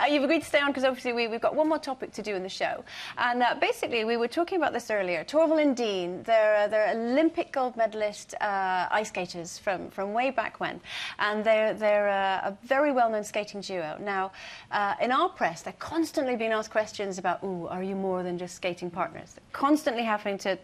You've agreed to stay on because obviously we've got one more topic to do in the show. And basically, we were talking about this earlier. Torvill and Dean, they're Olympic gold medalist ice skaters from way back when. And they're a very well-known skating duo. Now, in our press, they're constantly being asked questions about, ooh, are you more than just skating partners? They're constantly having to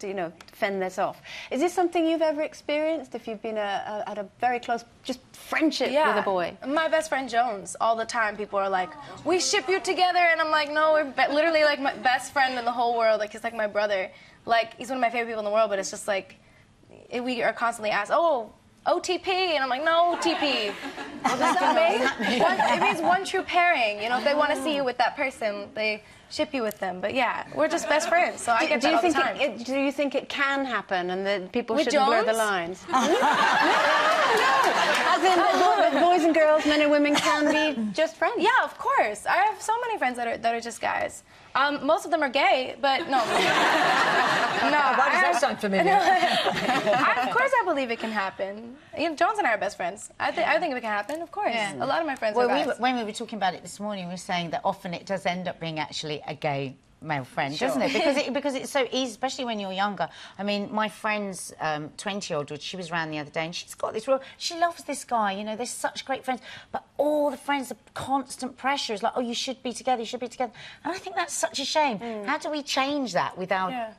you know, fend this off. Is this something you've ever experienced, if you've been at a very close, just friendship with a boy? My best friend Jones, all the time, people are like, we ship you together, and I'm like, no, we're literally like my best friend in the whole world. Like, he's like my brother. Like, he's one of my favorite people in the world, but it's just like, we are constantly asked, oh, OTP, and I'm like, no OTP. What does that mean? It means one true pairing. You know, if they want to see you with that person, they ship you with them. But yeah, we're just best friends, so I get that all the time. Do you think it can happen and that people shouldn't blur the lines? No. As in, boys and girls, men and women can be just friends. Yeah, of course. I have so many friends that are just guys. Most of them are gay, but no. Why does that sound familiar? Of course I believe it can happen. You know, Jones and I are best friends. I think it can happen, of course. Yeah. A lot of my friends are guys. When we were talking about it this morning, we were saying that often it does end up being actually a gay male friend, doesn't it? Because it's so easy, especially when you're younger. I mean, my friend's 20-year-old daughter, she was around the other day, and she's got this she loves this guy, you know, they're such great friends, but all the friends, the constant pressure is like, oh, you should be together, you should be together. And I think that's such a shame. How do we change that with our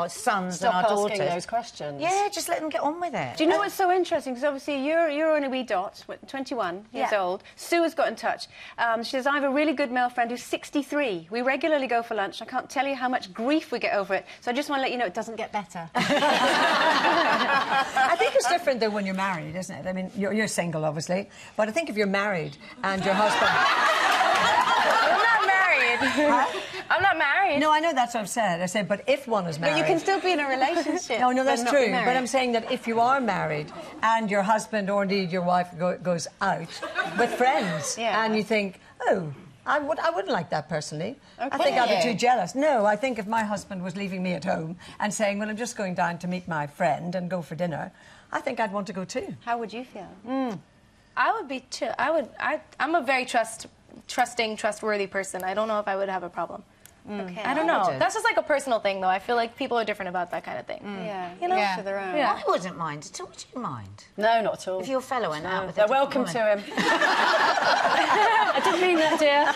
sons and our daughters? Stop asking those questions. Yeah, just let them get on with it. Do you know what's so interesting? Because obviously you're only a wee dot, 21 years old. Sue has got in touch. She says, I have a really good male friend who's 63. We regularly go for lunch. I can't tell you how much grief we get over it. So I just want to let you know it doesn't get better. I think it's different than when you're married, isn't it? I mean, you're single, obviously, but I think if you're married and your husband... I'm not married. Huh? I'm not married. No, I know that's what I've said. I said, but if one is married... But you can still be in a relationship. No, that's true. But I'm saying that if you are married and your husband or indeed your wife goes out with friends and you think, oh, I wouldn't like that personally. Okay. I think I'd be too jealous. No, I think if my husband was leaving me at home and saying, well, I'm just going down to meet my friend and go for dinner, I think I'd want to go too. How would you feel? I would be too. I'm a very trusting, trustworthy person. I don't know if I would have a problem. Okay. I don't know. That's just like a personal thing, though. I feel like people are different about that kind of thing. Yeah, you know, to their own. I wouldn't mind at all. Would you mind? No, not at all. If your fellow went out with a they're welcome to him. I didn't mean that, dear.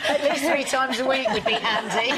At least 3 times a week would be handy.